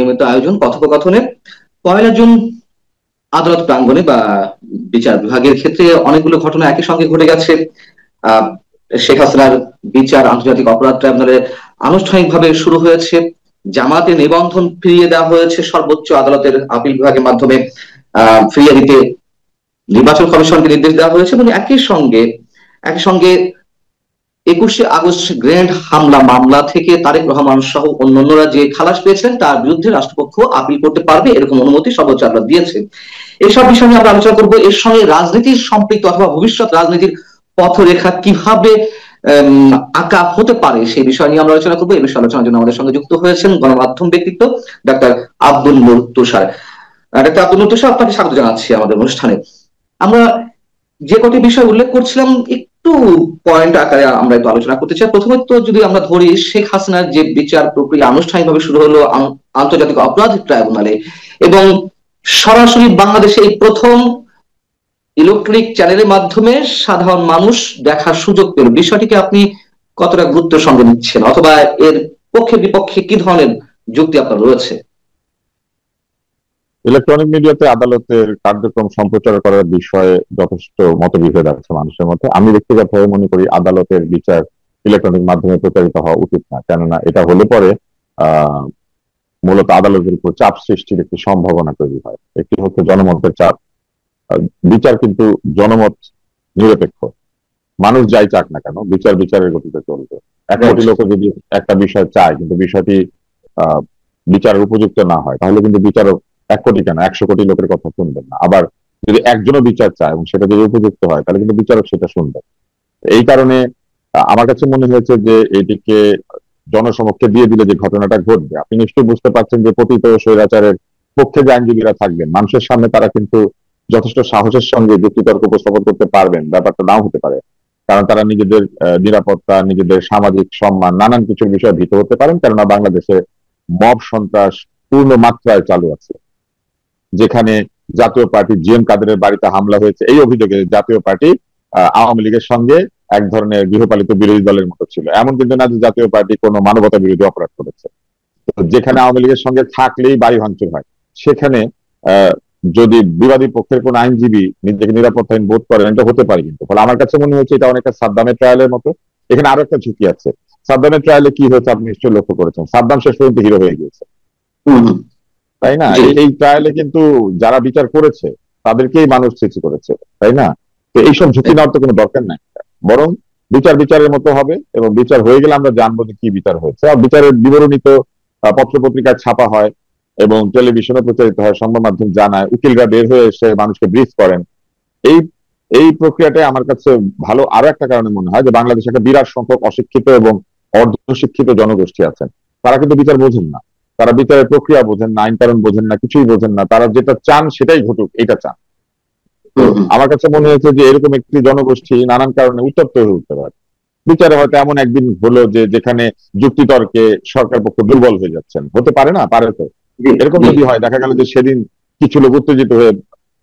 নিয়মিত আয়োজন কথোপকথনে 1 জুন আদালত প্রাঙ্গণে বা বিচার বিভাগের ক্ষেত্রে অনেকগুলো ঘটনা একই সঙ্গে ঘটে গেছে। আহ শেখ হাসিনার বিচার আন্তর্জাতিক অপরাধ ট্রাইব্যুনালে আনুষ্ঠানিকভাবে শুরু হয়েছে। জামাতে নিবন্ধন ফিরিয়ে দেওয়া হয়েছে সর্বোচ্চ আদালতের আপিল বিভাগের মাধ্যমে, ফিরিয়ে দিতে নির্বাচন কমিশনকে নির্দেশ দেওয়া হয়েছে। এবং একই সঙ্গে 21শে আগস্ট গ্রেনেড হামলা মামলা থেকে তারেক রহমান সহ অন্যান্যরা যে খালাস পেয়েছেন তার বিরুদ্ধে রাষ্ট্রপক্ষ আপিল করতে পারবে, এরকম অনুমতি সর্বোচ্চ আদালত দিয়েছে। এসব বিষয় নিয়ে আমরা আলোচনা করবো। এর সঙ্গে রাজনীতির সম্পৃক্ত অথবা ভবিষ্যৎ রাজনীতির পথরেখা কিভাবে আঁকা হতে পারে সেই বিষয় নিয়ে আমরা আলোচনা করবো। এই বিষয়ে আলোচনার জন্য আমাদের সঙ্গে যুক্ত হয়েছেন গণমাধ্যম ব্যক্তিত্ব ডাক্তার আব্দুল নূর তুষার। ডাক্তার আব্দুল নূর তুষার, আপনাকে স্বাগত জানাচ্ছি আমাদের অনুষ্ঠানে। আমরা যে কটি বিষয় উল্লেখ করছিলাম একটু পয়েন্ট আকারে আমরা একটু আলোচনা করতে চাই। প্রথমত যদি আমরা ধরি, শেখ হাসিনার যে বিচার প্রক্রিয়া আনুষ্ঠানিকভাবে শুরু হলো আন্তর্জাতিক অপরাধ ট্রাইব্যুনালে, এবং সরাসরি বাংলাদেশে এই প্রথম ইলেকট্রনিক চ্যানেলের মাধ্যমে সাধারণ মানুষ দেখার সুযোগ পেল, বিষয়টিকে আপনি কতটা গুরুত্বের সঙ্গে নিচ্ছেন, অথবা এর পক্ষে বিপক্ষে কি ধরনের যুক্তি আপনার রয়েছে? ইলেকট্রনিক মিডিয়াতে আদালতের কার্যক্রম সম্প্রচার করার বিষয়ে যথেষ্ট মতবিভেদ আছে মানুষের মধ্যে। আমি ব্যক্তিগতভাবে মনে করি আদালতের বিচার ইলেকট্রনিক মাধ্যমে প্রচারিত হওয়া উচিত না, কেননা এটা হলে পরে মূলত আদালতের উপর চাপ সৃষ্টির একটি সম্ভাবনা তৈরি হয়। একটি হচ্ছে জনমতের চাপ। বিচার কিন্তু জনমত নিরপেক্ষ, মানুষ যাই চাক না কেন বিচার বিচারের গতিতে চলবে। 1 কোটি লোক যদি একটা বিষয় চায় কিন্তু বিষয়টি বিচারের উপযুক্ত না হয়, তাহলে কিন্তু বিচারক 1 কোটি কেন 100 কোটি লোকের কথা শুনবেন না। আবার যদি একজনও বিচার চায় এবং সেটা যদি উপযুক্ত হয় তাহলে কিন্তু বিচারক সেটা শুনবেন। এই কারণে আমার কাছে মনে হয়েছে যে এটিকে জনসমক্ষে দিয়ে দিলে যে ঘটনাটা ঘটবে, আপনি নিশ্চয়ই বুঝতে পারছেন যে পতিত স্বৈরাচারের পক্ষে যে আইনজীবীরা থাকবেন মানুষের সামনে তারা কিন্তু যথেষ্ট সাহসের সঙ্গে যুক্তিতর্ক উপস্থাপন করতে পারবেন, ব্যাপারটা নাও হতে পারে, কারণ তারা নিজেদের নিরাপত্তা, নিজেদের সামাজিক সম্মান, নানান কিছুর বিষয়ে ভীত হতে পারেন। কেননা বাংলাদেশে মব সন্ত্রাস পূর্ণ মাত্রায় চালু আছে, যেখানে জাতীয় পার্টি জিএম কাদেরের বাড়িতে হামলা হয়েছে এই অভিযোগে জাতীয় পার্টি আওয়ামী লীগের সঙ্গে এক ধরনের গৃহপালিত বিরোধী দলের মতো ছিল। এমন কিন্তু না যে জাতীয় পার্টি কোনো মানবতা বিরোধী অপরাধ করেছে। যেখানে আওয়ামী লীগের সঙ্গে থাকলেই বাড়ি ভাঙচুর হয়, সেখানে যদি বিবাদী পক্ষের কোন আইনজীবী নিজেকে নিরাপত্তাহীন বোধ করেন, এটা হতে পারে। কিন্তু ফলে আমার কাছে মনে হচ্ছে এটা অনেকটা সাদ্দামের ট্রায়ালের মতো। এখানে আরো একটা ঝুঁকি আছে। সাদ্দামের ট্রায়ালে কি হয়েছে আপনি নিশ্চয়ই লক্ষ্য করেছেন, সাদ্দাম শেষ পর্যন্ত হিরো হয়ে গিয়েছে, তাই না? এই ট্রায়ালে কিন্তু যারা বিচার করেছে তাদেরকেই মানুষ সৃষ্টি করেছে, তাই না? তো এইসব ঝুঁকি নেওয়ার তো কোনো দরকার নাই, বরং বিচারের মতো হবে এবং বিচার হয়ে গেলে আমরা জানবো যে কি বিচার হয়েছে। আর বিচারের বিবরণী তো পত্র পত্রিকায় ছাপা হয় এবং টেলিভিশনে প্রচারিত হয়, সংবাদ মাধ্যম জানায়, উকিলরা বের হয়ে এসে মানুষকে ব্রিফ করেন। এই এই প্রক্রিয়াটাই আমার কাছে ভালো। আরো একটা কারণে মনে হয় যে বাংলাদেশে একটা বিরাট সংখ্যক অশিক্ষিত এবং অর্ধশিক্ষিত জনগোষ্ঠী আছেন, তারা কিন্তু বিচার বোঝেন না, তারা বিচারের প্রক্রিয়া বোঝেন না, আইন কারণ বোঝেন না, কিছুই বোঝেন না। তারা যেটা চান সেটাই ঘটুক, এটা চান। তো আমার কাছে মনে হয়েছে যে এরকম একটি জনগোষ্ঠী নানান কারণে উত্তপ্ত হয়ে উঠতে পারে। বিচারে হয়তো এমন একদিন হলো যে যেখানে যুক্তিতর্কে সরকার পক্ষ দুর্বল হয়ে যাচ্ছেন, হতে পারে না? পারে তো। এরকম যদি হয়, দেখা গেল যে সেদিন কিছু লোক উত্তেজিত হয়ে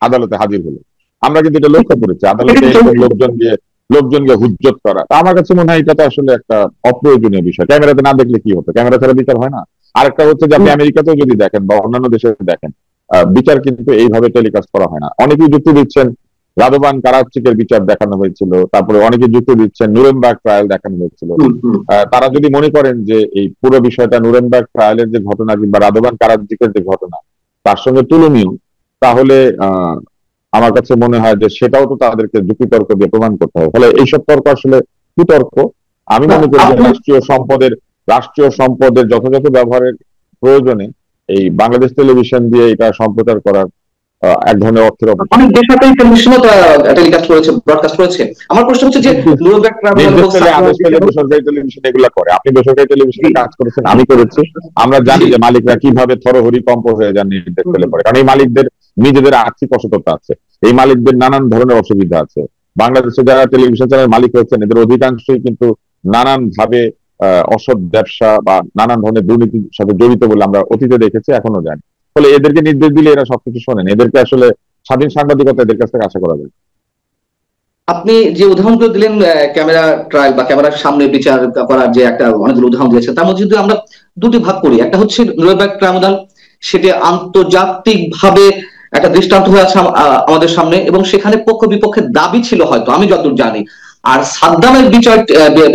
আদালতে হাজির হলো। আমরা কিন্তু এটা লক্ষ্য করেছি, আদালতে লোকজনকে হুজ্জত করা। আমার কাছে মনে হয় এটা তো আসলে একটা অপ্রয়োজনীয় বিষয়। ক্যামেরাতে না দেখলে কি হতো, ক্যামেরা ছাড়া বিচার হয় না। আরেকটা হচ্ছে যে আপনি আমেরিকাতেও যদি দেখেন বা অন্যান্য দেশে দেখেন, বিচার কিন্তু এইভাবে টেলিকাস্ট করা হয় না। অনেকেই যুক্তি দিচ্ছেন রাদোভান কারাচিকের বিচার দেখানো হয়েছিল, তারপরে অনেকে যুক্তি দিচ্ছেন নুরেমবার্গ ট্রায়াল দেখানো হয়েছিল। তারা যদি মনে করেন যে এই পুরো বিষয়টা নুরেমবার্গ ট্রায়ালের যে ঘটনা কিংবা রাদোভান কারাচিকের যে ঘটনা তার সঙ্গে তুলনীয়, তাহলে আমার কাছে মনে হয় যে সেটাও তো তাদেরকে যুক্তিতর্ক দিয়ে প্রমাণ করতে হবে। ফলে এইসব তর্ক আসলে কুতর্ক। আমি মনে করি যে রাষ্ট্রীয় সম্পদের যথাযথ ব্যবহারের প্রয়োজনে এই বাংলাদেশ টেলিভিশন দিয়ে এটা সম্প্রচার করার এক ধরনের অর্থের অনেক বেসরকারি টেলিভিশনও টেলিকাস্ট করেছে, ব্রডকাস্ট করেছে। আমার প্রশ্ন হচ্ছে যে বেসরকারি টেলিভিশন এগুলা করে, আপনি বেসরকারি টেলিভিশনে কাজ করেছেন, আমি করেছি। আমরা জানি যে মালিকরা কিভাবে থরহরিকম্প হয়ে যান নির্দেশ পেলে পরে, কারণ এই মালিকদের নিজেদের আর্থিক অসততা আছে, এই মালিকদের নানান ধরনের অসুবিধা আছে। বাংলাদেশে যারা টেলিভিশন চ্যানেল মালিক হয়েছেন এদের অধিকাংশই কিন্তু নানান ভাবে অসৎ ব্যবসা বা নানান ধরনের দুর্নীতির সাথে জড়িত বলে আমরা অতীতে দেখেছি, এখনো জানি। ফলে এদেরকে নির্দেশ দিলে এরা সবকিছু শোনেন। এদেরকে আসলে স্বাধীন সাংবাদিকতা এদের কাছ থেকে আশা করা যায়। আপনি যে উদাহরণগুলো দিলেন ক্যামেরা ট্রায়াল বা ক্যামেরার সামনে বিচার করার যে একটা অনেকগুলো উদাহরণ দিয়েছেন, তার মধ্যে যদি আমরা দুটি ভাগ করি, একটা হচ্ছে নুরেমবার্গ ট্রাইব্যুনাল সেটি আন্তর্জাতিক ভাবে একটা দৃষ্টান্ত হয়ে আছে আমাদের সামনে, এবং সেখানে পক্ষ বিপক্ষের দাবি ছিল হয়তো, আমি যতদূর জানি। আর সাদ্দামের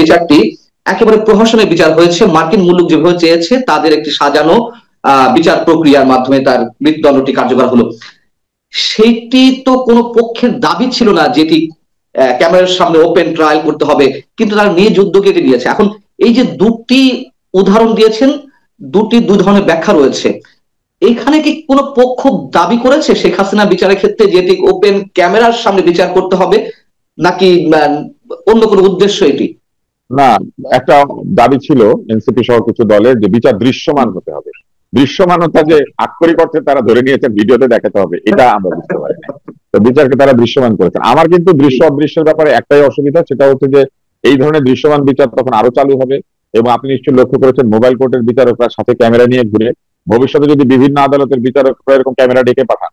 বিচারটি একেবারে প্রহসনের বিচার হয়েছে, মার্কিন মুলুক যেভাবে চেয়েছে তাদের একটি সাজানো বিচার প্রক্রিয়ার মাধ্যমে তার মৃত্যুদণ্ডটি কার্যকর হলো। সেইটি তো কোনো পক্ষের দাবি ছিল না যেটি ক্যামেরার সামনে ওপেন ট্রায়াল করতে হবে, কিন্তু তারা নিজ উদ্যোগে এটি দিয়েছে। এখন এই যে দুটি উদাহরণ দিয়েছেন, দুই ধরনের ব্যাখ্যা রয়েছে। এইখানে কি কোনো পক্ষ দাবি করেছে শেখ হাসিনা বিচারের ক্ষেত্রে যে এটি ওপেন ক্যামেরার সামনে বিচার করতে হবে, নাকি অন্য কোনো উদ্দেশ্য এটি? না, একটা দাবি ছিল এনসিপি সহ কিছু দলের যে বিচার দৃশ্যমান হতে হবে। দৃশ্যমানতা যে আক্ষরিক অর্থে তারা ধরে নিয়েছেন ভিডিওতে দেখাতে হবে, এটা আমরা বুঝতে পারি না। তো বিচারকে তারা দৃশ্যমান করেছেন। আমার কিন্তু দৃশ্য অদৃশ্যের ব্যাপারে একটাই অসুবিধা, সেটা হচ্ছে যে এই ধরনের দৃশ্যমান বিচার তখন আরো চালু হবে। এবং আপনি নিশ্চয়ই লক্ষ্য করেছেন মোবাইল কোর্টের বিচারকরা সাথে ক্যামেরা নিয়ে ঘুরে, ভবিষ্যতে যদি বিভিন্ন আদালতের বিচারকরা এরকম ক্যামেরা ডেকে পাঠান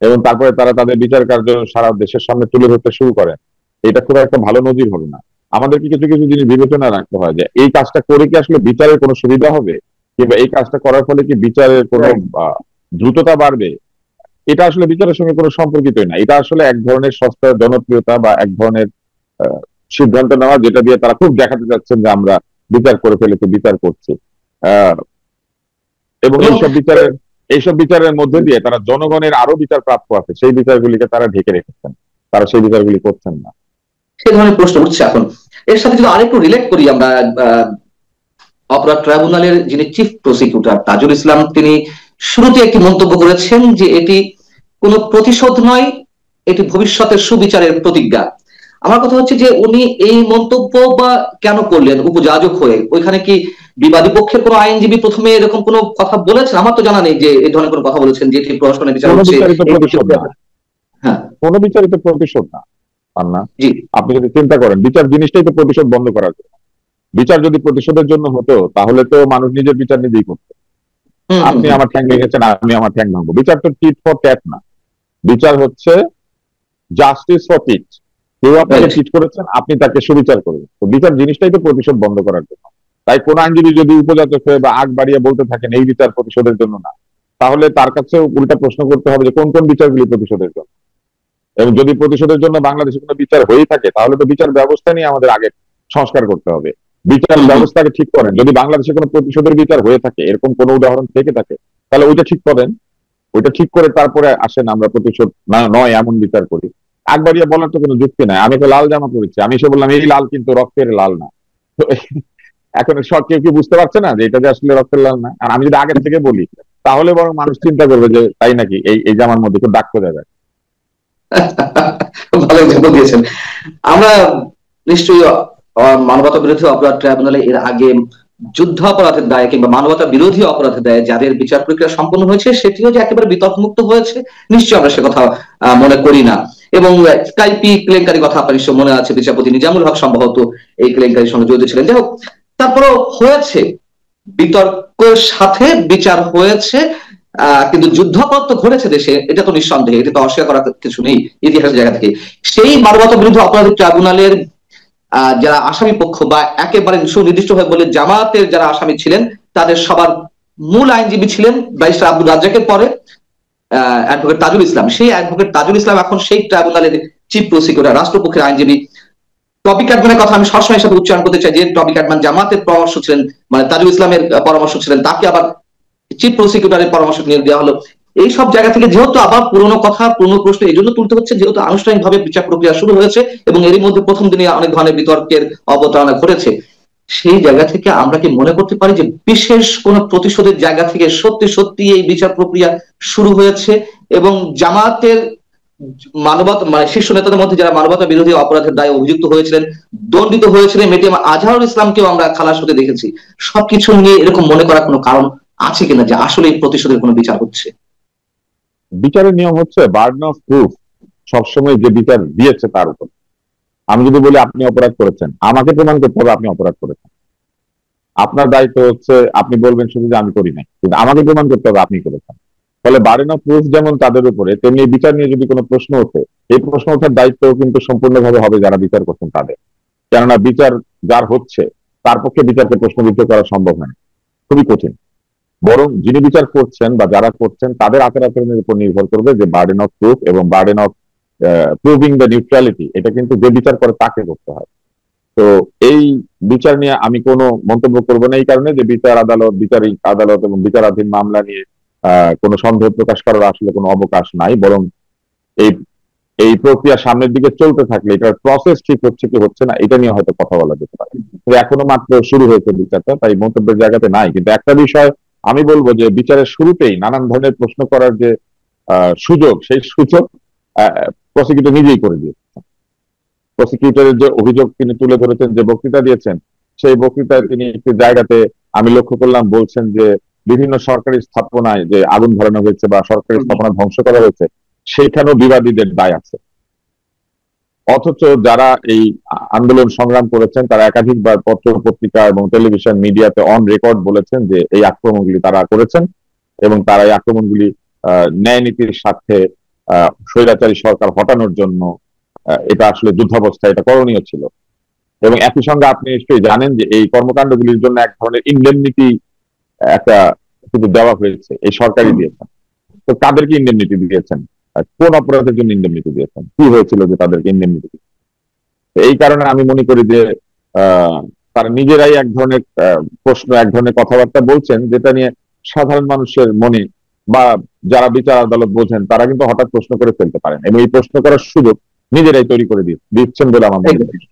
এবং তারপরে তারা তাদের বিচার কার্য সারা দেশের সামনে তুলে ধরতে শুরু করেন, এটা খুব একটা ভালো নজির হবে না। আমাদেরকে কিছু কিছু জিনিস বিবেচনা রাখতে হয় যে এই কাজটা করে কি আসলে বিচারের কোনো সুবিধা হবে, কিংবা এই কাজটা করার ফলে কি বিচারের কোনো দ্রুততা বাড়বে। এটা আসলে বিচারের সঙ্গে কোনো সম্পর্কিতই না। এটা আসলে এক ধরনের সস্তা জনপ্রিয়তা বা এক ধরনের সিদ্ধান্ত নেওয়া, যেটা দিয়ে তারা খুব দেখাতে চাচ্ছেন যে আমরা বিচার করে ফেলেছি, বিচার করছি। আহ এবং এইসব বিচারের মধ্যে দিয়ে তারা জনগণের আরো বিচার প্রাপ্য আছে, সেই বিচারগুলিকে তারা ঢেকে রেখেছেন, তারা সেই বিচারগুলি করছেন না। সেই ধরনের প্রশ্ন উঠছে এখন। এর সাথে যদি আরেকটু রিলেট করি আমরা, অপরাধ ট্রাইব্যুনালের যিনি চিফ প্রসিকিউটর তাজুল ইসলাম, তিনি শুরুতে একটি মন্তব্য করেছেন যে এটি কোনো প্রতিশোধ নয়, এটি ভবিষ্যতের সুবিচারের প্রতিজ্ঞা। আমার কথা হচ্ছে যে উনি এই মন্তব্য বা কেন করলেন উপযাজক হয়ে? ওইখানে কি বিবাদী পক্ষের কোনো আইনজীবী প্রথমে এরকম কোনো কথা বলেছেন? আমার তো জানা নেই যে এই ধরনের কোনো কথা বলেছেন যে এটি প্রহসনের বিচার হচ্ছে। হ্যাঁ, কোনো বিচারিত প্রতিশোধ না। না, আপনি যদি চিন্তা করেন বিচার জিনিসটাই তো প্রতিশোধ বন্ধ করার জন্য। বিচার যদি প্রতিশোধের জন্য হতো তাহলে তো মানুষ নিজের বিচার নিজেই করতো। আপনি আমার ঠ্যাং ভেঙেছেন, আমি আমার ঠ্যাং ভাঙবো। বিচার তো টিট ফর ট্যাট না। বিচার হচ্ছে জাস্টিস ফর টিট। কেউ আপনাকে চিট করেছেন, আপনি তাকে সুবিচার করবেন। তো বিচার জিনিসটাই তো প্রতিশোধ বন্ধ করার জন্য। তাই কোন আইনজীবী যদি উপযাচক হয়ে বা আগ বাড়িয়ে বলতে থাকেন এই বিচার প্রতিশোধের জন্য না, তাহলে তার কাছে উল্টা প্রশ্ন করতে হবে যে কোন কোন বিচারগুলি প্রতিশোধের জন্য। এবং যদি প্রতিশোধের জন্য বাংলাদেশে কোনো বিচার হয়ে থাকে তাহলে তো বিচার ব্যবস্থা নিয়ে আমাদের আগে সংস্কার করতে হবে। বিচার ব্যবস্থাকে ঠিক করেন। যদি বাংলাদেশে কোনো প্রতিশোধের বিচার হয়ে থাকে, এরকম কোনো উদাহরণ থেকে থাকে, তাহলে ওইটা ঠিক করেন। ওইটা ঠিক করে তারপরে আসেন আমরা প্রতিশোধ নয় এমন বিচার করি। আগবাড়িয়া বলার তো কোনো যুক্তি নাই। আমি তো লাল জামা পরেছি, আমি এসে বললাম এই লাল কিন্তু রক্তের লাল না। তো এখন সব কেউ কি বুঝতে পারছে না যে এটা যে আসলে রক্তের লাল না? আর আমি যদি আগের থেকে বলি তাহলে বরং মানুষ চিন্তা করবে যে তাই নাকি, এই জামার মধ্যে কেউ দাগ করে যাবে। ভালো এক্সাম্পল দিয়েছেন। আমরা নিশ্চয়ই মানবতা বিরোধী অপরাধ ট্রাইব্যুনালে এর আগে যুদ্ধাপরাধের দায়ে কিংবা মানবতা বিরোধী অপরাধের দায়ে যাদের বিচার প্রক্রিয়া সম্পন্ন হয়েছে সেটিও যে একেবারে বিতর্কমুক্ত হয়েছে, নিশ্চয়ই আমরা সে কথা মনে করি না। এবং স্কাইপি কেলেঙ্কারি কথা আপনার নিশ্চয় মনে আছে, বিচারপতি নিজামুল হক সম্ভবত এই কেলেঙ্কারির সঙ্গে জড়িত ছিলেন। যাই হোক, তারপরও হয়েছে, বিতর্কের সাথে বিচার হয়েছে। কিন্তু যুদ্ধাপরাধ তো ঘটেছে দেশে, এটা তো নিঃসন্দেহে, এটা তো অস্বীকার করার কিছু নেই ইতিহাসের জায়গা থেকে। সেই মানবতা বিরোধী অপরাধ ট্রাইব্যুনালের যারা আসামি পক্ষ বা একেবারে সুনির্দিষ্টভাবে বলে জামায়াতের যারা আসামি ছিলেন, তাদের সবার মূল আইনজীবী ছিলেন ব্যারিস্টার আব্দুল রাজ্জাকের পরে অ্যাডভোকেট তাজুল ইসলাম। সেই অ্যাডভোকেট তাজুল ইসলাম এখন সেই ট্রাইব্যুনালের চিফ প্রসিকিউটর, রাষ্ট্রপক্ষের আইনজীবী। টবি ক্যাডম্যানের কথা আমি সবসময় হিসাবে উচ্চারণ করতে চাই, যে টবি ক্যাডম্যান জামাতের পরামর্শ ছিলেন, মানে তাজুল ইসলামের পরামর্শ ছিলেন, তাকে আবার চিফ প্রসিকিউটরের পরামর্শ নিয়ে দেওয়া হলো। এইসব জায়গা থেকে যেহেতু আবার পুরনো কথা, পুরনো প্রশ্ন এই জন্য তুলতে হচ্ছে যেহেতু আনুষ্ঠানিকভাবে বিচার প্রক্রিয়া শুরু হয়েছে এবং এরই মধ্যে প্রথম দিনে অনেক ধরনের বিতর্কের অবতারণা ঘটেছে। সেই জায়গা থেকে আমরা কি মনে করতে পারি যে বিশেষ কোন প্রতিশোধের জায়গা থেকে সত্যি সত্যি এই বিচার প্রক্রিয়া শুরু হয়েছে এবং জামাতের মানবতা মানে শীর্ষ নেতাদের মধ্যে যারা মানবতা বিরোধী অপরাধের দায়ে অভিযুক্ত হয়েছিলেন, দণ্ডিত হয়েছিলেন, মেটিএম আজহারুল ইসলামকেও আমরা খালাস হতে দেখেছি। সবকিছু নিয়ে এরকম মনে করার কোনো কারণ আছে কিনা যে আসলে এই প্রতিশোধের কোনো বিচার হচ্ছে? বিচারের নিয়ম হচ্ছে বার্ডেন অফ প্রুফ সবসময় যে বিচার দিয়েছে তার উপর। আমি যদি বলি আপনি অপরাধ করেছেন, আমাকে প্রমাণ করতে হবে আপনি অপরাধ করেছেন। আপনার দায়িত্ব হচ্ছে আপনি বলবেন শুধু যে আমি করি নাই, কিন্তু আমাকে প্রমাণ করতে হবে আপনি করেছেন। ফলে বার্ডেন অফ প্রুফ যেমন তাদের উপরে, তেমনি বিচার নিয়ে যদি কোনো প্রশ্ন ওঠে, এই প্রশ্ন ওঠার দায়িত্ব কিন্তু সম্পূর্ণভাবে হবে যারা বিচার করছেন তাদের। কেননা বিচার যার হচ্ছে তার পক্ষে বিচারকে প্রশ্নবিদ্ধ করা সম্ভব নয়, খুবই কঠিন। বরং যিনি বিচার করছেন বা যারা করছেন তাদের আচার আচরণের উপর নির্ভর করবে যে বার্ডেন অফ প্রুফ এবং burden of proving the neutrality, এটা কিন্তু যে বিচার করে তাকে করতে হয়। তো এই বিচার নিয়ে আমি কোনো মন্তব্য করবো না, এই কারণে যে বিচার আদালত, বিচারিক আদালত এবং বিচারাধীন মামলা নিয়ে কোনো সন্দেহ প্রকাশ করার আসলে কোনো অবকাশ নাই। বরং এই এই প্রক্রিয়া সামনের দিকে চলতে থাকলে এটার প্রসেস ঠিক হচ্ছে কি হচ্ছে না এটা নিয়ে হয়তো কথা বলা যেতে পারে। তো এখনো মাত্র শুরু হয়েছে বিচারটা, তাই মন্তব্যের জায়গাতে নাই। কিন্তু একটা বিষয় আমি বলবো যে বিচারের শুরুতেই নানান ধরনের প্রশ্ন করার যে সুযোগ, সেই সুযোগ প্রসিকিউটর নিজেই করে দিয়েছে। প্রসিকিউটরের যে অভিযোগ তিনি তুলে ধরেছেন, যে বক্তৃতা দিয়েছেন, সেই বক্তৃতায় তিনি একটি জায়গাতে আমি লক্ষ্য করলাম বলছেন যে বিভিন্ন সরকারি স্থাপনায় যে আগুন ধরানো হয়েছে বা সরকারি স্থাপনা ধ্বংস করা হয়েছে সেইখানেও বিবাদীদের দায় আছে। অথচ যারা এই আন্দোলন সংগ্রাম করেছেন তারা একাধিকবার পত্র পত্রিকা এবং টেলিভিশন মিডিয়াতে অন রেকর্ড বলেছেন যে এই আক্রমণগুলি তারা করেছেন এবং তারা এই আক্রমণগুলি ন্যায় নীতির স্বার্থে স্বৈরাচারী সরকার হটানোর জন্য এটা আসলে যুদ্ধাবস্থা এটা করণীয় ছিল। এবং একই সঙ্গে আপনি নিশ্চয়ই জানেন যে এই কর্মকাণ্ডগুলির জন্য এক ধরনের ইন্ডেমনিটি একটা কিন্তু দেওয়া হয়েছে, এই সরকারই দিয়েছেন। তো তাদেরকে ইন্ডেমনিটি দিয়েছেন, কোন অপরাধের জন্য ইন্ডেমনিটি দিয়েছেন, কি হয়েছিল যে তাদেরকে ইন্ডেমনিটি দিয়েছেন? এই কারণে আমি মনে করি যে তারা নিজেরাই এক ধরনের প্রশ্ন, এক ধরনের কথাবার্তা বলছেন যেটা নিয়ে সাধারণ মানুষের মনে বা যারা বিচার আদালত বোঝেন তারা কিন্তু হঠাৎ প্রশ্ন করে ফেলতে পারেন, এবং এই প্রশ্ন করার সুযোগ নিজেরাই তৈরি করে দিচ্ছেন বলে আমার মনে হয়।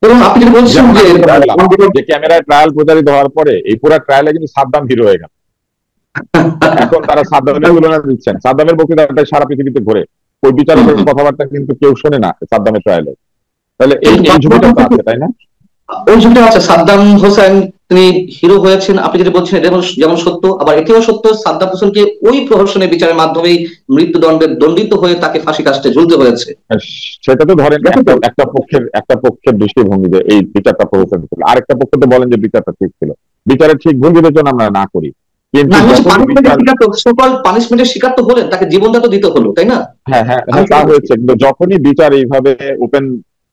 এবং আপনি যেটা বলছেন যে ক্যামেরায় ট্রায়াল প্রচারিত হওয়ার পরে এই পুরো ট্রায়ালে কিন্তু সাদ্দাম হিরো হয়ে গেল। এখন তারা সাদ্দামের তুলনা দিচ্ছেন, সাদ্দামের বক্তৃতাটা সারা পৃথিবীতে ঘুরে, ওই বিচারকের কথাবার্তা কিন্তু কেউ শোনে না সাদ্দামের ট্রায়ালে। তাহলে এই ঝুঁকিটা তো আছে, তাই না? ওই ঝুঁকিটা আছে। সাদ্দাম হোসেন তিনি হিরো হয়েছেন, আপনি যেটা বলছেন এটা যেমন সত্য, আবার এটিও সত্য সাদ্দাম হোসেনকে ওই প্রহসনের বিচারের মাধ্যমেই মৃত্যুদণ্ডে দণ্ডিত হয়ে তাকে ফাঁসি কাস্টে ঝুলতে হয়েছে। সেটা তো ধরেন একটা পক্ষের দৃষ্টিভঙ্গিতে এই বিচারটা প্রহসন ছিল, আরেকটা পক্ষ তো বলেন যে বিচারটা ঠিক ছিল। বিচারের ঠিক ভুল বিবেচনা আমরা না করি, কিন্তু পানিশমেন্টের শিকার তো হলেন, তাকে জীবনটা তো দিতে হলো, তাই না? হ্যাঁ হ্যাঁ তা হয়েছে, কিন্তু যখনই বিচার এইভাবে ওপেন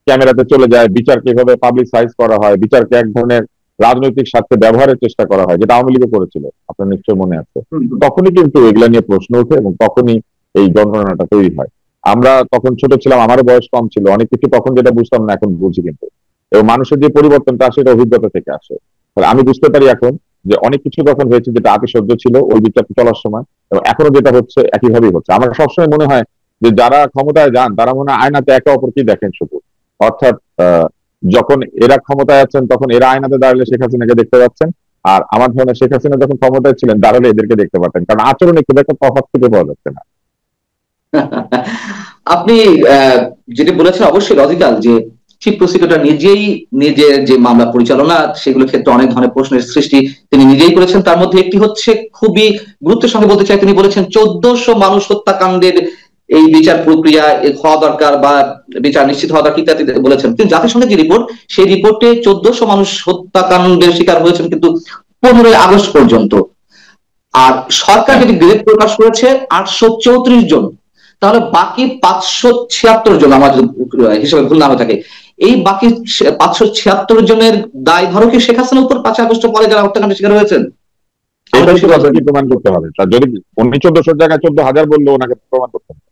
ক্যামেরাতে চলে যায়, বিচারকে এইভাবে পাবলিসাইজ করা হয়, বিচারকে এক ধরনের রাজনৈতিক স্বার্থে ব্যবহারের চেষ্টা করা হয়, যেটা আওয়ামী লীগও করেছিল, আপনার নিশ্চয় মনে আছে, তখনই কিন্তু এগুলা নিয়ে প্রশ্ন ওঠে এবং তখনই এই যন্ত্রণাটা তৈরি হয়। আমরা তখন ছোট ছিলাম, আমারও বয়স কম ছিল, অনেক কিছু তখন যেটা বুঝতাম না এখন বুঝি কিন্তু, এবং মানুষের যে পরিবর্তনটা আসে এটা অভিজ্ঞতা থেকে আসে। আমি বুঝতে পারি এখন যে অনেক কিছু তখন হয়েছে যেটা আগে সহ্য ছিল ওই বিচারটা চলার সময়, এবং এখনো যেটা হচ্ছে একইভাবেই হচ্ছে। আমার সবসময় মনে হয় যে যারা ক্ষমতায় যান তারা মনে হয় আয়নাতে একে অপরকেই দেখেন শুধু, অর্থাৎ যখন এরা ক্ষমতায় আছেন তখন এরা আয়নাতে দাঁড়ালে শেখ হাসিনাকে দেখতে পাচ্ছেন, আর আমার ধারণা শেখ হাসিনা যখন ক্ষমতায় ছিলেন দাঁড়ালে এদেরকে দেখতে পারতেন, কারণ আচরণে খুব একটা তফাৎ খুঁজে পাওয়া যাচ্ছে না। আপনি যেটা বলেছেন অবশ্যই লজিক্যাল, যে চিফ প্রসিকিউটর নিজেই নিজের যে মামলা পরিচালনা সেগুলোর ক্ষেত্রে অনেক ধরনের প্রশ্নের সৃষ্টি তিনি নিজেই করেছেন। তার মধ্যে একটি হচ্ছে খুবই গুরুত্বের সঙ্গে বলতে চাই, তিনি বলেছেন 1400 মানুষ হত্যাকাণ্ডের এই বিচার প্রক্রিয়া হওয়া দরকার বা বিচার নিশ্চিত হওয়া দরকার ইত্যাদি বলেছেন। কিন্তু জাতিসংঘের যে রিপোর্ট, সেই রিপোর্টে 1400 মানুষ হত্যাকাণ্ডের শিকার হয়েছেন কিন্তু 15 আগস্ট পর্যন্ত, আর সরকার যদি গ্রেড প্রকাশ করেছে 834 জন, তাহলে বাকি 576 জন, আমার হিসেবে ভুল না হয়ে থাকে, এই বাকি 576 জনের দায়ভারও কি শেখ হাসিনার উপর 5 আগস্ট পরে যারা হত্যাকাণ্ডের শিকার হয়েছেন? প্রমাণ করতে হবে। যদি উনি 1400 জায়গায় 14,000 বললো, ওনাকে প্রমাণ করতে হবে,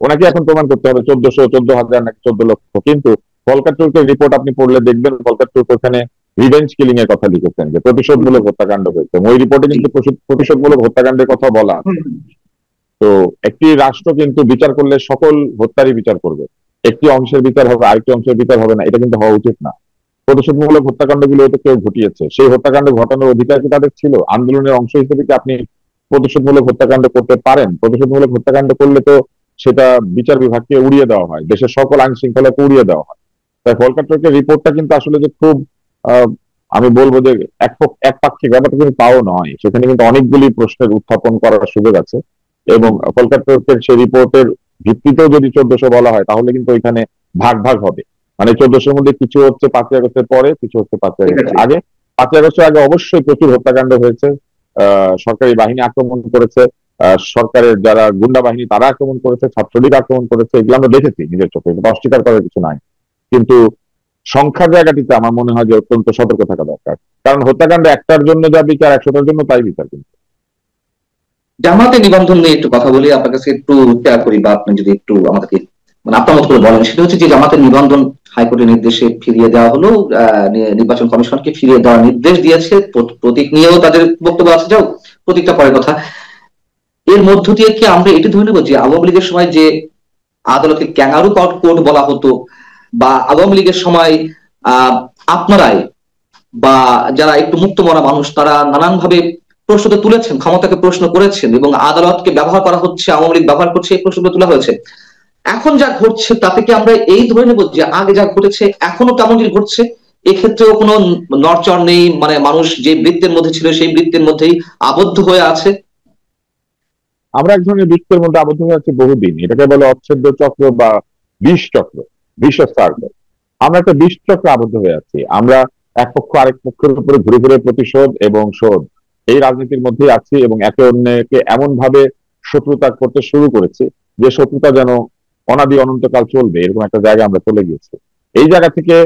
ওনাকে এখন প্রমাণ করতে হবে 1400, 14,000 নাকি 14 লক্ষ। কিন্তু ভলকার তুর্কের রিপোর্ট আপনি পড়লে দেখবেন ভলকার তুর্ক ওখানে রিভেঞ্জ কিলিং এর কথা লিখেছেন, যে প্রতিশোধমূলক হত্যাকাণ্ড হয়েছে। ওই রিপোর্টে কিন্তু প্রতিশোধমূলক হত্যাকাণ্ডের কথা বলা। তো একটি রাষ্ট্র কিন্তু বিচার করলে সকল হত্যারই বিচার করবে, একটি অংশের বিচার হবে আরেকটি অংশের বিচার হবে না, এটা কিন্তু হওয়া উচিত না। প্রতিশোধমূলক হত্যাকাণ্ড গুলো তো কেউ ঘটিয়েছে, সেই হত্যাকাণ্ড ঘটানোর অধিকার কি তাদের ছিল? আন্দোলনের অংশ হিসেবে কি আপনি প্রতিশোধমূলক হত্যাকাণ্ড করতে পারেন? প্রতিশোধমূলক হত্যাকাণ্ড করলে তো সেটা বিচার বিভাগকে উড়িয়ে দেওয়া হয়, দেশের সকল আইন শৃঙ্খলাকে উড়িয়ে দেওয়া হয়। তাই ভলকার তুর্কের রিপোর্টটা কিন্তু আসলে যে খুব আমি বলবো যে একপাক্ষিক ব্যাপারটা কিন্তু তাও নয়, সেখানে কিন্তু অনেকগুলি প্রশ্নের উত্থাপন করার সুযোগ আছে। এবং ভলকার তুর্কের সেই রিপোর্টের ভিত্তিতেও যদি 1400 বলা হয় তাহলে কিন্তু ওইখানে ভাগ ভাগ হবে, মানে 1400-র মধ্যে কিছু হচ্ছে 5ই আগস্টের পরে, কিছু হচ্ছে 5ই আগস্টের আগে। 5ই আগস্টের আগে অবশ্যই প্রচুর হত্যাকাণ্ড হয়েছে, সরকারি বাহিনী আক্রমণ করেছে, সরকারের যারা গুন্ডা বাহিনী তারা আক্রমণ করেছে, ছাত্রলীগ আক্রমণ করেছে, এগুলো আমরা দেখেছি নিজের চোখে, অস্বীকার করার কিছু নাই। কিন্তু সংখ্যার জায়গাটিতে আমার মনে হয় যে অত্যন্ত সতর্ক থাকা দরকার, কারণ হত্যাকাণ্ড একটার জন্য যা বিচার 100টার জন্য তাই বিচার কিন্তু। জামাতে নিবন্ধন নিয়ে একটু কথা বলি, আপনার কাছে একটু শেয়ার করি, বা আপনি যদি একটু আমাদেরকে মানে আপনার মত করে বলেন। সেটা হচ্ছে যে জামাতের নিবন্ধন হাইকোর্টের নির্দেশে ফিরিয়ে দেওয়া হলো, নির্বাচন কমিশনকে ফিরিয়ে দেওয়ার নির্দেশ দিয়েছে। প্রতীক নিয়েও তাদের বক্তব্য আছে, যাও প্রতীকটা পরের কথা। এর মধ্য দিয়ে কি আমরা এটি ধরে নেবো যে আওয়ামী লীগের সময় যে আদালতকে ক্যাঙ্গারু কোর্ট বলা হতো, বা আওয়ামী লীগের সময় আহ আপনারাই বা যারা একটু মুক্ত মনা মানুষ তারা নানান ভাবে প্রশ্ন তো তুলেছেন, ক্ষমতাকে প্রশ্ন করেছেন, এবং আদালতকে ব্যবহার করা হচ্ছে, আওয়ামী লীগ ব্যবহার করছে, এই প্রশ্নগুলো তোলা হয়েছে। এখন যা ঘটছে তাতে কি আমরা এই ধরে নেব যে আগে যা ঘটেছে এখনো তেমনই ঘটছে? এক্ষেত্রেও কোনো নড়চড় নেই, মানে মানুষ যে বৃত্তের মধ্যে ছিল সেই বৃত্তের মধ্যেই আবদ্ধ হয়ে আছে? আমরা এক ধরনের বৃত্তের মধ্যে আবদ্ধ হয়ে আছি বহুদিন, এটাকে বলে অচ্ছেদ্য চক্র বা বিষ চক্র, বিষ সার্কেল। আমরা একটা বিষ চক্রে আবদ্ধ হয়ে আছি। আমরা এক পক্ষ আরেক পক্ষের উপরে ঘুরে ঘুরে প্রতিশোধ এবং শোধ এই রাজনীতির মধ্যেই আছি, এবং একে অন্যকে এমন ভাবে শত্রুতা করতে শুরু করেছি যে শত্রুতা যেন অনাদি অনন্তকাল চলবে, এরকম একটা জায়গায় আমরা চলে গেছি। এই জায়গা থেকে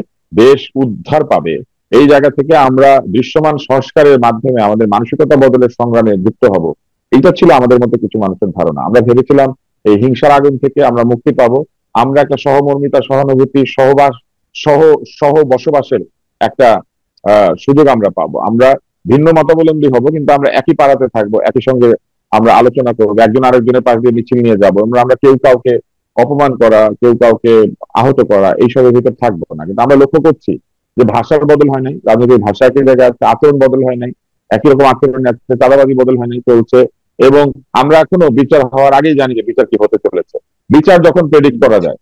দেশ উদ্ধার পাবে, এই জায়গা থেকে আমরা দৃশ্যমান সংস্কারের মাধ্যমে আমাদের মানসিকতা বদলের সংগ্রামে যুক্ত হব, এইটা ছিল আমাদের মধ্যে কিছু মানুষের ধারণা। আমরা ভেবেছিলাম এই হিংসার আগুন থেকে আমরা মুক্তি পাবো, আমরা একটা সহমর্মিতা, সহানুভূতি, সহবাস, সহ সহ বসবাসের একটা সুযোগ আমরা পাবো। আমরা ভিন্ন মতাবলম্বী হব, কিন্তু আমরা একই পাড়াতে থাকবো, একই সঙ্গে আমরা আলোচনা করবো, একজন আরেকজনের পাশ দিয়ে মিছিল নিয়ে যাবো। আমরা কেউ কাউকে অপমান করা, কেউ কাউকে আহত করা, এইসবের ভিতর থাকবো না। কিন্তু আমরা লক্ষ্য করছি যে ভাষার বদল হয় নাই, রাজনৈতিক ভাষা একই জায়গায় আছে, আচরণ বদল হয় নাই, একই রকম আচরণ আছে, চাঁদাবাজি বদল হয় নাই, চলছে। এবং আমরা এখনো বিচার হওয়ার আগেই জানি যে বিচার কি হতে চলেছে। বিচার যখন প্রেডিক্ট করা যায়,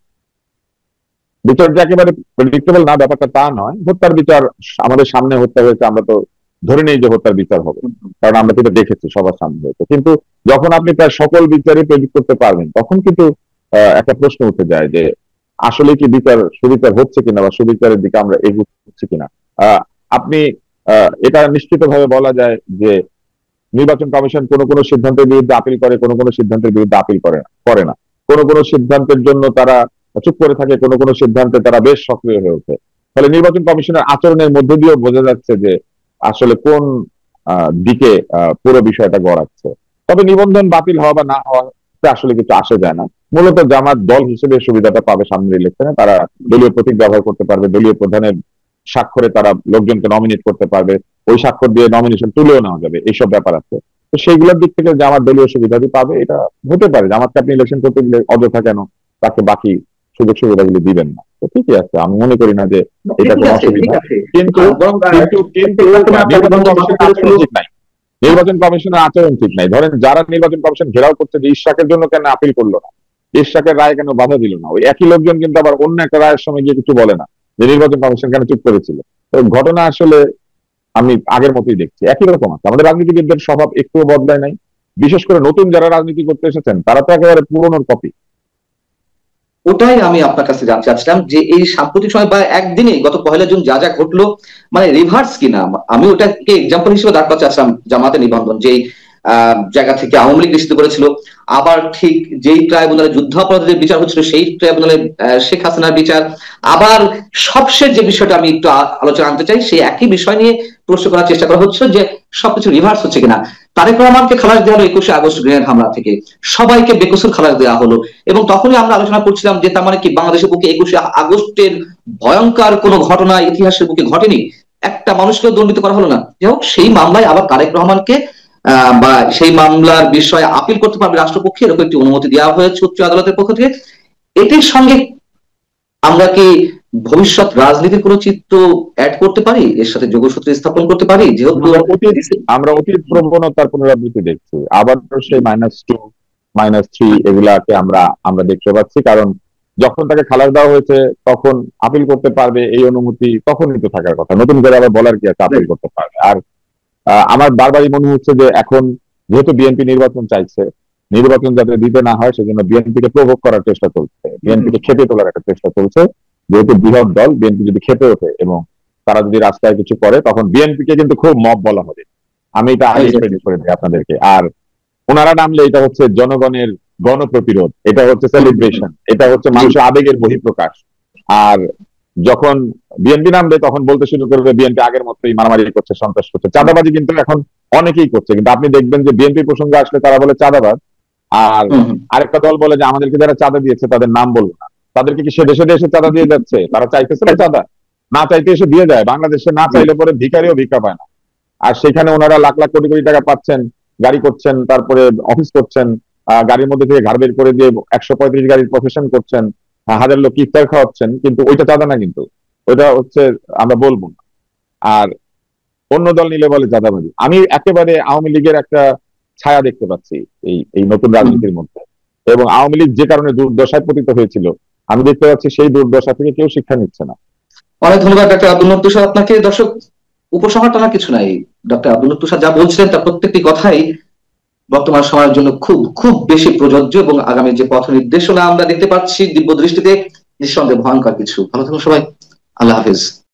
বিচার যে একেবারে প্রেডিক্টেবল না ব্যাপারটা তা নয়। হত্যার বিচার আমাদের সামনে হত্যা হয়েছে, আমরা তো ধরে নেই যে হত্যার বিচার হবে, কারণ আমরা তো দেখেছি সবার সামনে হয়েছে। কিন্তু যখন আপনি প্রায় সকল বিচারই প্রেডিক্ট করতে পারবেন, তখন কিন্তু একটা প্রশ্ন উঠে যায় যে আসলে কি বিচার সুবিচার হচ্ছে কিনা, বা সুবিচারের দিকে আমরা এগোচ্ছি কিনা। আপনি এটা নিশ্চিত ভাবে বলা যায় যে নির্বাচন কমিশন কোন কোন সিদ্ধান্তের বিরুদ্ধে আপিল করে, কোন কোন সিদ্ধান্তের বিরুদ্ধে আপিল করে না। কোন কোন সিদ্ধান্তের জন্য তারা চুপ করে থাকে, কোন কোন সিদ্ধান্তে তারা বেশ সক্রিয় হয়ে ওঠে। ফলে নির্বাচন কমিশনের আচরণের মধ্যে দিয়েও বোঝা যাচ্ছে যে আসলে কোন দিকে পুরো বিষয়টা গড়াচ্ছে। তবে নিবন্ধন বাতিল হওয়া বা না হওয়া আসলে কিছু আসে যায় না। মূলত জামাত দল হিসেবে সুবিধাটা পাবে সামনের ইলেকশনে, তারা দলীয় প্রতীক ব্যবহার করতে পারবে, দলীয় প্রধানের স্বাক্ষরে তারা লোকজনকে নমিনেট করতে পারবে, ওই স্বাক্ষর দিয়ে নমিনেশন তুলেও নেওয়া যাবে, এইসব ব্যাপার আছে। তো সেইগুলোর দিক থেকে জামাত দলীয় সুবিধাটি পাবে, এটা হতে পারে। জামাতকে আপনি ইলেকশন করতে গেলে অযথা কেন তাকে বাকি সুযোগ সুবিধাগুলি দিবেন না? তো ঠিকই আছে, আমি মনে করি না যে এটা ঠিক কোনো আছে, ঠিক অসুবিধা। আছে। কিন্তু বরং কিন্তু কিন্তু নির্বাচন কমিশনের আচরণ ঠিক নাই, নির্বাচন কমিশনের আচরণ ঠিক নাই। ধরেন যারা নির্বাচন কমিশন ঘেরাও করছে যে ইশরাকের জন্য কেন আপিল করলো না, ইশরাকের রায় কেন বাধা দিল না, ওই একই লোকজন কিন্তু আবার অন্য একটা রায়ের সময় গিয়ে কিছু বলে না যে নির্বাচন কমিশন কেন চুপ করেছিল। তো ঘটনা আসলে আমি আগের মতোই দেখছি, একই রকম আছে। আমাদের রাজনীতিবিদদের স্বভাব একটুও বদলায় নাই। বিশেষ করে নতুন যারা রাজনীতি করতে এসেছেন তারা তো একেবারে পুরনোর কপি। ওটাই আমি আপনার কাছে জানতে চাচ্ছিলাম যে এই সাম্প্রতিক সময় বা একদিনে গত 1 জুন যা যা ঘটলো, মানে রিভার্স কিনা। আমি ওটাকে এক্সাম্পল হিসেবে দাঁড় করাতে চাচ্ছিলাম, জামাতে নিবন্ধন যেই জায়গা থেকে আওয়ামী লীগ নিষিদ্ধ করেছিল, আবার ঠিক যেই ট্রাইব্যুনালে যুদ্ধাপরাধীদের বিচার হচ্ছিল সেই ট্রাইব্যুনালে শেখ হাসিনার বিচার। আবার সবশেষ যে বিষয়টা আমি একটু আলোচনা আনতে চাই, সেই একই বিষয় নিয়ে প্রশ্ন করার চেষ্টা করা হচ্ছে যে সবকিছু রিভার্স হচ্ছে কিনা। তারেক রহমানকে খালাস দেওয়া হলো 21 আগস্ট গ্রেনেড হামলা থেকে, সবাইকে বেকসুর খালাস দেওয়া হলো, এবং তখনই আমরা আলোচনা করছিলাম যে তার মানে কি বাংলাদেশের বুকে 21 আগস্টের ভয়ঙ্কর কোনো ঘটনা ইতিহাসের বুকে ঘটেনি, একটা মানুষকে দণ্ডিত করা হলো না। যাই হোক, সেই মামলায় আবার তারেক রহমানকে বা সেই মামলার বিষয়ে আপিল করতে পারবে রাষ্ট্রপক্ষে, এরকম একটি অনুমতি দেওয়া হয়েছে উচ্চ আদালতের পক্ষ থেকে। এটির সঙ্গে আমরা কি ভবিষ্যৎ রাজনীতির কোনো চিত্র অ্যাড করতে পারি, এর সাথে যোগসূত্র স্থাপন করতে পারি? যেহেতু আমরা অতীত প্রবণতার পুনরাবৃত্তি দেখছি, আবার সেই -2 -3 এগুলাকে আমরা আমরা দেখতে পাচ্ছি। কারণ যখন তাকে খালাস দেওয়া হয়েছে তখন আপিল করতে পারবে, এই অনুমতি তখনই তো থাকার কথা। নতুন করে আবার বলার কি আছে আপিল করতে পারবে? আর আমার বারবারই মনে হচ্ছে যে এখন যেহেতু বিএনপি নির্বাচন চাইছে, নির্বাচন যাতে দিতে না হয় সেজন্য বিএনপিকে প্রভোগ করার চেষ্টা চলছে, বিএনপিকে খেপে তোলার একটা চেষ্টা চলছে। যেহেতু বৃহৎ দল, বিএনপি যদি খেপে ওঠে এবং তারা যদি রাস্তায় কিছু করে, তখন বিএনপিকে কিন্তু খুব মব বলা হবে। আমি এটা আগে প্রেডিক্ট করে দিই আপনাদেরকে। আর ওনারা নামলে এটা হচ্ছে জনগণের গণপ্রতিরোধ, এটা হচ্ছে সেলিব্রেশন, এটা হচ্ছে মানুষের আবেগের বহিঃপ্রকাশ। আর যখন বিএনপি নামবে তখন বলতে শুরু করবে বিএনপি আগের মতোই মারামারি করছে, সন্ত্রাস করছে। চাঁদাবাজি কিন্তু এখন অনেকেই করছে, কিন্তু আপনি দেখবেন যে বিএনপি প্রসঙ্গে আসলে তারা বলে চাঁদাবাজ, আর হুম হুম। আরেকটা দল বলে যে আমাদেরকে যারা চাঁদা দিয়েছে তাদের নাম বলবো না। তাদেরকে কি সে দেশে দেশে চাঁদা দিয়ে যাচ্ছে? তারা চাইতেছে না চাঁদা, না চাইতে এসে দিয়ে যায়। বাংলাদেশে না চাইলে পরে ভিখারিও ভিক্ষা পায় না, আর সেখানে ওনারা লাখ লাখ কোটি কোটি টাকা পাচ্ছেন, গাড়ি করছেন, তারপরে অফিস করছেন, গাড়ির মধ্যে থেকে ঘাড় বের করে দিয়ে 135 গাড়ির প্রফেশন করছেন, হাজার লোক ইফতার খাওয়াচ্ছেন, কিন্তু ওইটা চাঁদা না, কিন্তু ওইটা হচ্ছে আমরা বলবো না। আর অন্য দল নিলে বলে চাঁদাবাজি। আমি একেবারে আওয়ামী লীগের একটা ছায়া দেখতে পাচ্ছি এই এই নতুন হুম। রাজনীতির মধ্যে, এবং আওয়ামী লীগ যে কারণে দুর্দশায় পতিত হয়েছিল আমি দেখতে পাচ্ছি সেই দুর্দশা থেকে কেউ শিক্ষা নিচ্ছে না। অনেক ধন্যবাদ ডাক্তার আব্দুল লতিফ তুষার আপনাকে। দর্শক, উপসংহার টানার কিছু নাই, ডক্টর আব্দুল লতিফ তুষার যা বলছিলেন তার প্রত্যেকটি কথাই বর্তমান সময়ের জন্য খুব খুব বেশি প্রযোজ্য, এবং আগামী যে পথ নির্দেশনা আমরা দেখতে পাচ্ছি দিব্য দৃষ্টিতে, নিঃসন্দেহে ভয়ঙ্কর কিছু। ভালো থাকুন সবাই, আল্লাহ হাফিজ।